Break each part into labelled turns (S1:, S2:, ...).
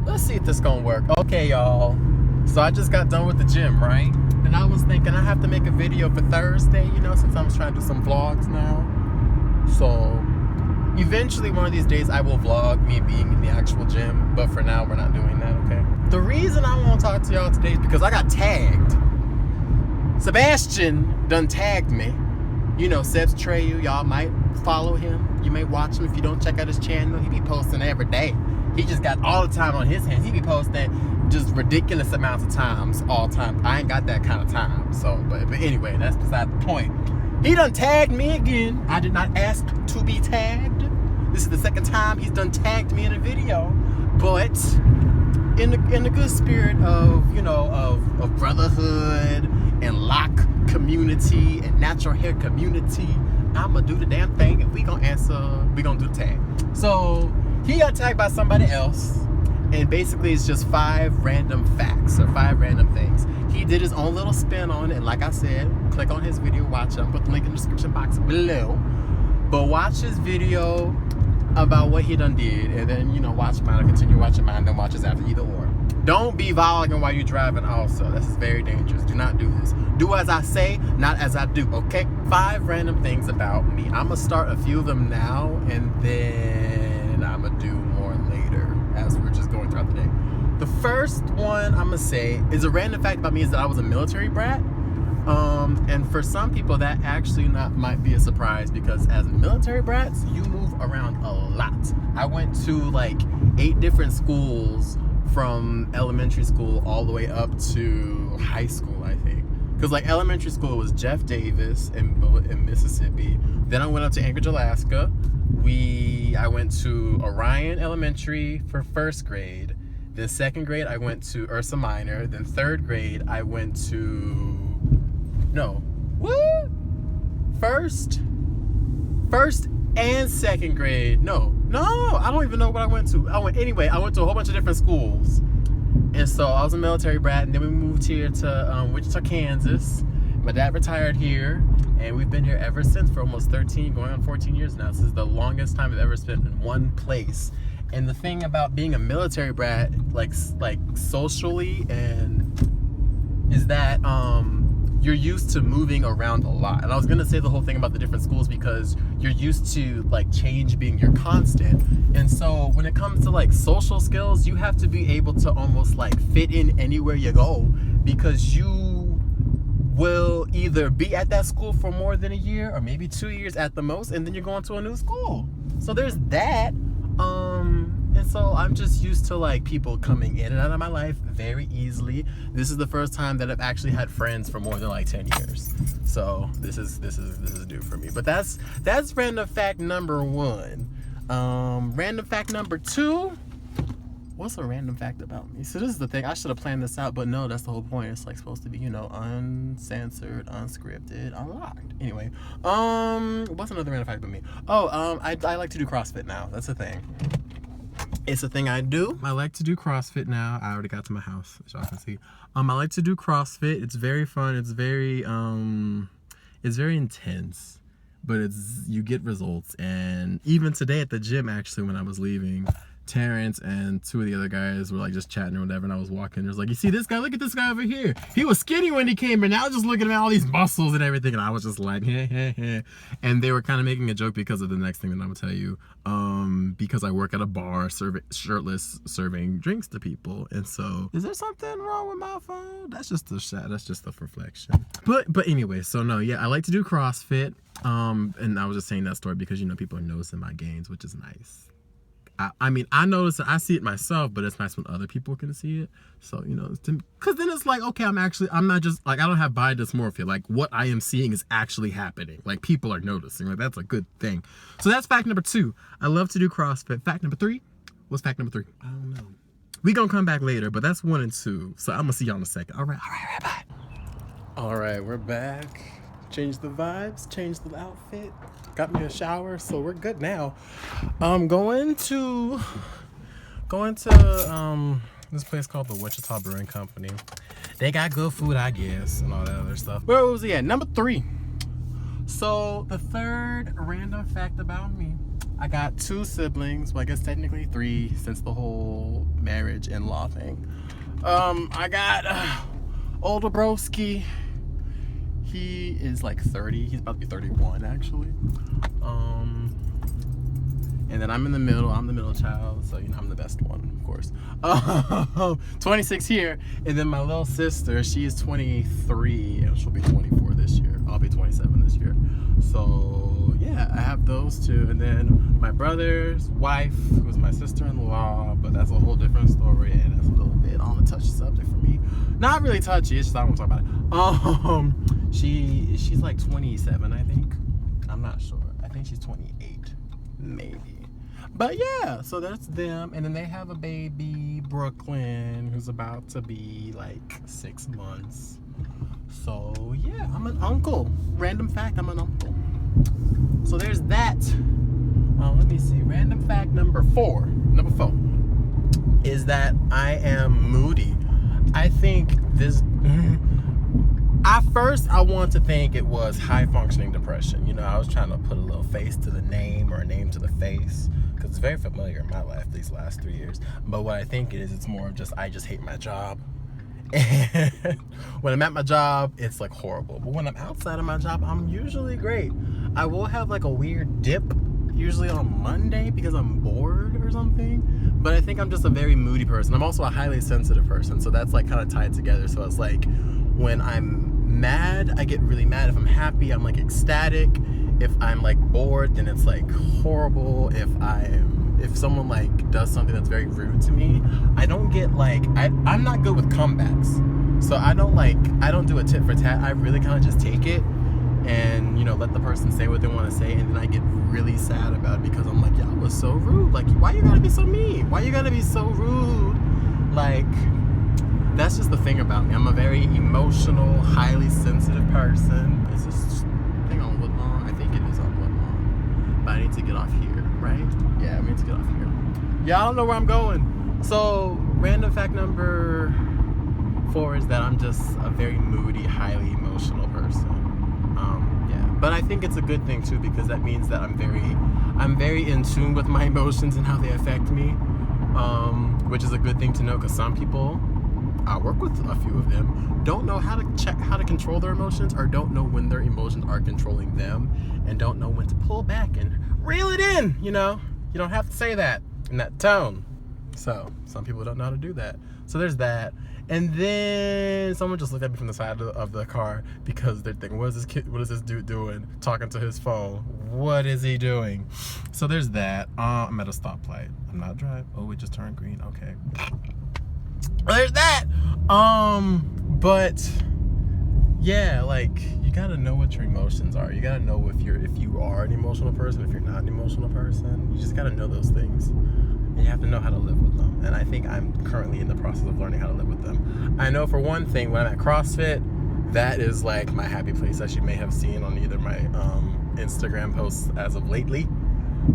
S1: Let's see if this gonna work. Okay, y'all. So I just got done with the gym, right? And I was thinking I have to make a video for Thursday, you know, since I'm trying to do some vlogs now. So eventually one of these days I will vlog me being in the actual gym. But for now, we're not doing that, okay? The reason I want to talk to y'all today is because I got tagged. Sebastian done tagged me. You know, SebAtreyu, y'all might follow him. You may watch him if you don't check out his channel. He be posting every day. He just got all the time on his hands. He be posting just ridiculous amounts of times all time. I ain't got that kind of time. So, but anyway, that's beside the point. He done tagged me again. I did not ask to be tagged. This is the second time he's done tagged me in a video. But in the good spirit of, you know, of brotherhood and lock community and natural hair community, I'ma do the damn thing and we gonna do the tag. So he got tagged by somebody else, and basically it's just 5 random facts or 5 random things. He did his own little spin on it, and like I said, click on his video, watch him, put the link in the description box below. But watch his video about what he done did, and then, you know, watch mine, or continue watching mine, then watch his after, either or. Don't be vlogging while you're driving also. This is very dangerous. Do not do this. Do as I say, not as I do, okay? 5 random things about me. I'm gonna start a few of them now, and then I'm gonna do more later as we're just going throughout the day. The first one I'm gonna say is a random fact about me is that I was a military brat. And for some people that actually might be a surprise, because as military brats, you move around a lot. I went to like 8 different schools from elementary school all the way up to high school, I think. Because like elementary school was Jeff Davis in Mississippi. Then I went up to Anchorage, Alaska. I went to Orion Elementary for 1st grade. Then 2nd grade I went to Ursa Minor. Then 3rd grade I went to first and 2nd grade. No, I don't even know what I went to. I went to a whole bunch of different schools. And so I was a military brat, and then we moved here to Wichita, Kansas. My dad retired here, and we've been here ever since for almost 13, going on 14 years now. This is the longest time I've ever spent in one place. And the thing about being a military brat, like socially, and is that you're used to moving around a lot. And I was gonna say the whole thing about the different schools because you're used to like change being your constant. And so when it comes to like social skills, you have to be able to almost like fit in anywhere you go, because you will either be at that school for more than a year or maybe 2 years at the most, and then you're going to a new school. So there's that. And so I'm just used to like people coming in and out of my life very easily. This is the first time that I've actually had friends for more than like 10 years. So this is new for me. But that's random fact number 1. Random fact number 2. What's a random fact about me? So this is the thing. I should have planned this out, but no, that's the whole point. It's like supposed to be, you know, uncensored, unscripted, unlocked. Anyway, what's another random fact about me? I like to do CrossFit now. That's a thing. It's a thing I do. I like to do CrossFit now. I already got to my house, as y'all can see. I like to do CrossFit. It's very fun. It's very intense, but you get results. And even today at the gym, actually, when I was leaving, Terrence and 2 of the other guys were like just chatting or whatever, and I was walking. There's like, you see this guy? Look at this guy over here. He was skinny when he came, and now just looking at all these muscles and everything. And I was just like, heh. And they were kind of making a joke because of the next thing that I'm gonna tell you. Because I work at a bar, shirtless, serving drinks to people. And so, is there something wrong with my phone? That's just a reflection. But anyway, so no, yeah, I like to do CrossFit. And I was just saying that story because, you know, people are noticing my gains, which is nice. I mean, I notice it, I see it myself, but it's nice when other people can see it. So, you know, because then it's like, okay, I'm not just like, I don't have body dysmorphia. Like, what I am seeing is actually happening. Like, people are noticing. Like, that's a good thing. So that's fact number 2. I love to do CrossFit. Fact number 3. What's fact number 3? I don't know. We gonna come back later, but that's 1 and 2. So I'm gonna see y'all in a second. All right, bye. All right, we're back. Changed the vibes, changed the outfit, got me a shower, so we're good now. Going to this place called the Wichita Brewing Company. They got good food, I guess, and all that other stuff. Where was he at? Number 3. So the third random fact about me I got 2 siblings. Well, I guess technically 3 since the whole marriage in-law thing. I got older broski. He is like 30. He's about to be 31 actually. And then I'm in the middle. I'm the middle child, so I'm the best one, of course. 26 here, and then my little sister, she is 23, and she'll be 24 this year. I'll be 27 this year. So yeah, I have those 2, and then my brother's wife, who's my sister-in-law, but that's a whole different story, and that's a little bit on the touchy subject for me. Not really touchy. It's just I don't want to talk about it. She's like 27, I think. I'm not sure. I think she's 28, maybe. But yeah, so that's them. And then they have a baby, Brooklyn, who's about to be like 6 months. So yeah, I'm an uncle. Random fact, I'm an uncle. So there's that. Let me see. Random fact number 4 is that I am moody. I think this... At first, I want to think it was high-functioning depression. I was trying to put a little face to the name or a name to the face because it's very familiar in my life these last 3 years. But what I think it is, it's more of just I just hate my job. And when I'm at my job, it's like horrible. But when I'm outside of my job, I'm usually great. I will have like a weird dip, usually on Monday because I'm bored or something. But I think I'm just a very moody person. I'm also a highly sensitive person, so that's like kind of tied together. So it's like when I'm mad, I get really mad. If I'm happy, I'm like ecstatic. If I'm like bored, then it's like horrible. If someone like does something that's very rude to me, I don't get like I'm not good with comebacks. So I don't do a tit for tat. I really kind of just take it and let the person say what they want to say, and then I get really sad about it because I'm like, y'all was so rude. Like, why you gotta be so mean? Why you gotta be so rude? Like, that's just the thing about me. I'm a very emotional, highly sensitive person. Is this thing on Woodlawn? I think it is on Woodlawn. But I need to get off here, right? Yeah, I need to get off here. Yeah, I don't know where I'm going. So, random fact number 4 is that I'm just a very moody, highly emotional person. Yeah, but I think it's a good thing too because that means that I'm very in tune with my emotions and how they affect me, which is a good thing to know because some people, I work with a few of them, don't know how to control their emotions, or don't know when their emotions are controlling them, and don't know when to pull back and reel it in. You don't have to say that in that tone. So some people don't know how to do that. So there's that. And then someone just looked at me from the side of the car because they're thinking, what is this dude doing talking to his phone? What is he doing? So there's that. I'm at a stoplight. I'm not driving. Oh, it just turned green. Okay. There's that. But yeah, like, you gotta know what your emotions are. You gotta know if you are an emotional person, if you're not an emotional person. You just gotta know those things. And you have to know how to live with them. And I think I'm currently in the process of learning how to live with them. I know for one thing, when I'm at CrossFit, that is like my happy place, as you may have seen on either my Instagram posts as of lately,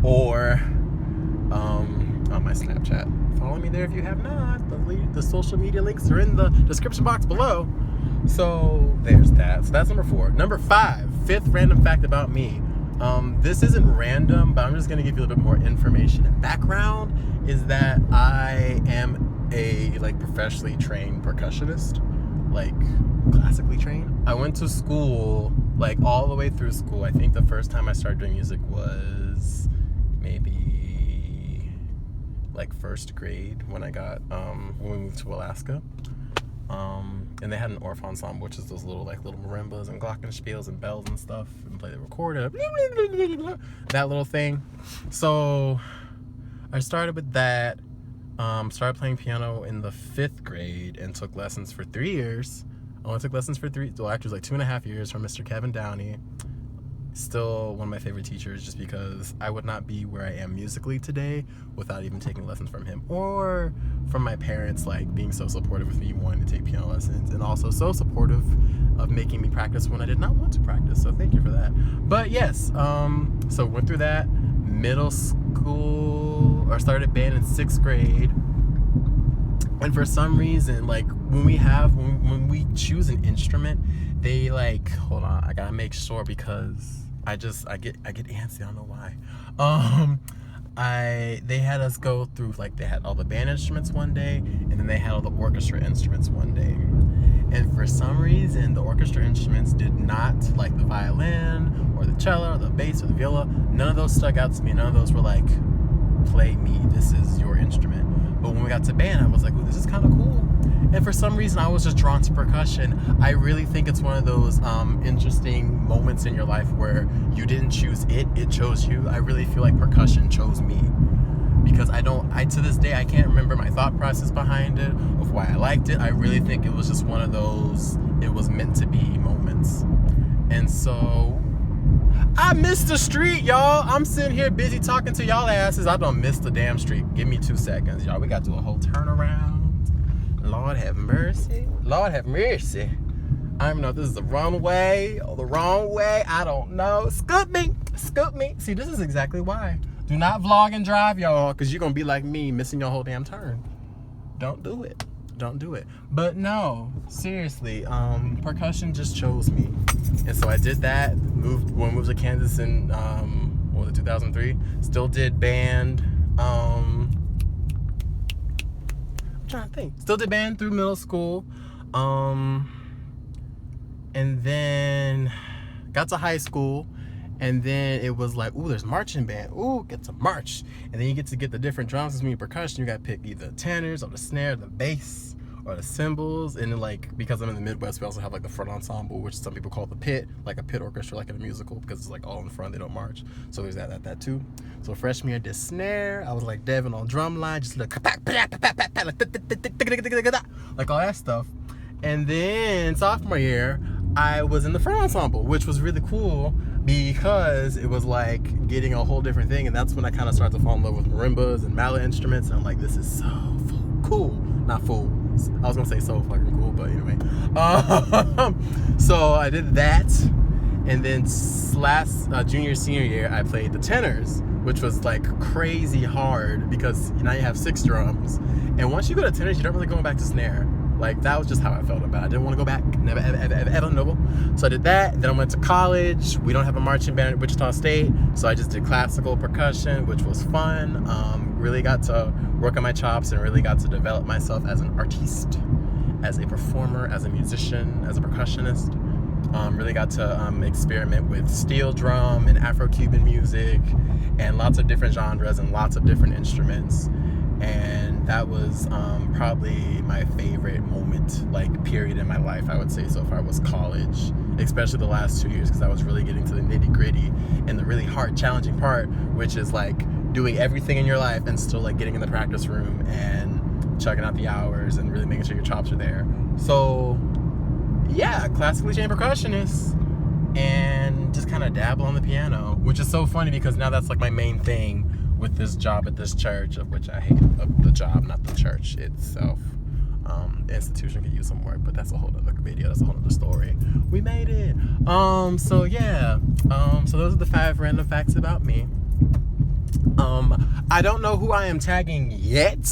S1: or on my Snapchat. Follow me there if you have not. The social media links are in the description box below. So there's that. So that's number 4. Number 5, 5th random fact about me. This isn't random, but I'm just going to give you a little bit more information and background, is that I am a professionally trained percussionist, classically trained. I went to school, all the way through school. I think the first time I started doing music was maybe first grade when we moved to Alaska. And they had an Orff ensemble, which is those little marimbas and glockenspiels and bells and stuff, and play the recorder, that little thing. So I started with that. Started playing piano in the 5th grade and took lessons for 3 years. I only took lessons for 2.5 years from Mr. Kevin Downey. Still one of my favorite teachers, just because I would not be where I am musically today without even taking lessons from him, or from my parents being so supportive of me wanting to take piano lessons, and also so supportive of making me practice when I did not want to practice. So thank you for that. But yes, so went through that. Middle school, or started band in 6th grade. And for some reason, when we choose an instrument, they hold on, I gotta make sure, because I get antsy. I don't know why. They had us go through, like, they had all the band instruments one day, and then they had all the orchestra instruments one day. And for some reason, the orchestra instruments did not, like the violin or the cello or the bass or the viola, none of those stuck out to me. None of those were like, play me, this is your instrument. But when we got to band, I was like, ooh, this is kind of cool. And for some reason, I was just drawn to percussion. I really think it's one of those interesting moments in your life where you didn't choose it chose you. I really feel like percussion chose me. Because to this day, I can't remember my thought process behind it, of why I liked it. I really think it was just one of those, it was meant to be moments. And so, I missed the street, y'all. I'm sitting here busy talking to y'all asses. I done missed the damn street. Give me 2 seconds, y'all. We got to do a whole turnaround. Lord have mercy. Lord have mercy. I don't know if this is the wrong way or the wrong way. I don't know. Scoop me. Scoop me. See, this is exactly why. Do not vlog and drive, y'all, because you're going to be like me, missing your whole damn turn. Don't do it. Don't do it. But no, seriously, percussion just chose me. And so I did that. Moved to Kansas in, 2003? Still did band. I'm trying to think. Still did band through middle school. And then got to high school. And then it was like, ooh, there's marching band. Ooh, get to march. And then you get to get the different drums. When you percussion, you got to pick either the tenors or the snare, the bass, or the cymbals. And then, like, because I'm in the Midwest, we also have like the front ensemble, which some people call the pit, like a pit orchestra, like in a musical, because it's like all in front, they don't march. So there's that too. So freshman year, I did snare. I was like Devin on drum line, just like all that stuff. And then sophomore year, I was in the front ensemble, which was really cool because it was like getting a whole different thing. And that's when I kind of started to fall in love with marimbas and mallet instruments. And I'm like, this is so cool. Not full. I was gonna say so fucking cool, but anyway. So I did that. And then junior, senior year, I played the tenors, which was like crazy hard because now you have 6 drums. And once you go to tenors, you don't really go back to snare. Like, that was just how I felt about it. I didn't want to go back. Never, ever, no. So I did that. Then I went to college. We don't have a marching band at Wichita State. So I just did classical percussion, which was fun. Really got to work on my chops and really got to develop myself as an artiste, as a performer, as a musician, as a percussionist. Really got to experiment with steel drum and Afro-Cuban music and lots of different genres and lots of different instruments. And that was probably my favorite moment, like, period in my life, I would say so far, was college, especially the last 2 years, because I was really getting to the nitty-gritty and the really hard, challenging part, which is like doing everything in your life and still like getting in the practice room and chugging out the hours and really making sure your chops are there. So yeah, classically trained percussionist and just kind of dabble on the piano, which is so funny because now that's like my main thing with this job at this church, of which I hate the job, not the church itself. The institution could use some work, but that's a whole other video. That's a whole other story. We made it. So yeah. So those are the 5 random facts about me. I don't know who I am tagging yet.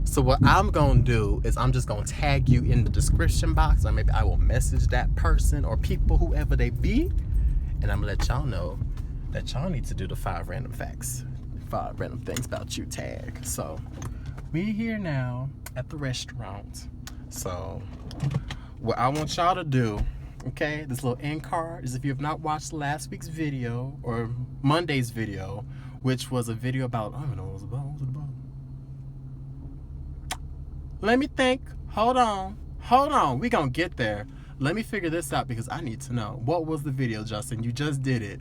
S1: So what I'm gonna do is I'm just gonna tag you in the description box, or maybe I will message that person or people, whoever they be, and I'm gonna let y'all know that y'all need to do the 5 random facts. 5 random things about you tag. So we here now at the restaurant. So what I want y'all to do, okay, this little end card is, if you have not watched last week's video or Monday's video, which was a video about, I don't know what it was about. What was it about? Let me think. Hold on. We gonna get there. Let me figure this out because I need to know. What was the video, Justin? You just did it.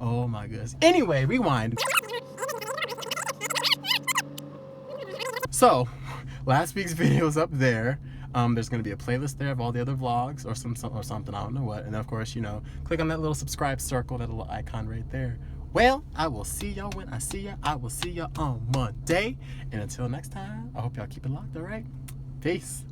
S1: Oh my goodness. Anyway, rewind. So, last week's video is up there. There's going to be a playlist there of all the other vlogs or something, I don't know what. And of course, click on that little subscribe circle, that little icon right there. Well, I will see y'all when I see ya. I will see y'all on Monday. And until next time, I hope y'all keep it locked, all right? Peace.